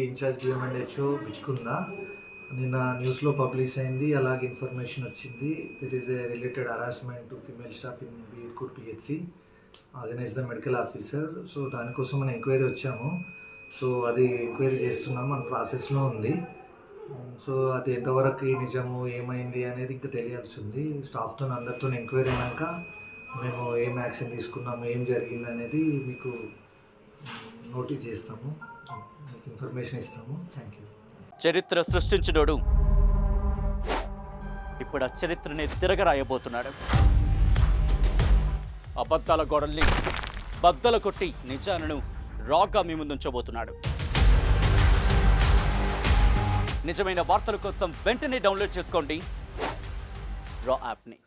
Incharge DM and HO Bichkunda నిన్న న్యూస్లో publish అయింది. అలాగే ఇన్ఫర్మేషన్ వచ్చింది. There is a related harassment to female staff in Birkur PHC against the medical officer. So దానికోసం మనం ఎంక్వైరీ వచ్చాము. సో అది ఎంక్వైరీ చేస్తున్నాం, మన ప్రాసెస్లో ఉంది. సో అది ఎంతవరకు నిజము ఏమైంది అనేది ఇంకా తెలియాల్సి ఉంది. స్టాఫ్తో అందరితో ఎంక్వైరీ అయినాక మేము ఏం యాక్షన్ తీసుకున్నాము, ఏం జరిగింది అనేది మీకు నోటీస్ చేస్తాము, మీకు ఇన్ఫర్మేషన్ ఇస్తాము. Thank you. చరిత్ర సృష్టించినోడు ఇప్పుడు ఆ చరిత్రని తిరగరాయబోతున్నాడు. అబద్ధాల గోడల్ని బద్దలు కొట్టి నిజాలను రాగా మీ ముందుంచబోతున్నాడు. నిజమైన వార్తల కోసం వెంటనే డౌన్లోడ్ చేసుకోండి రా యాప్ని.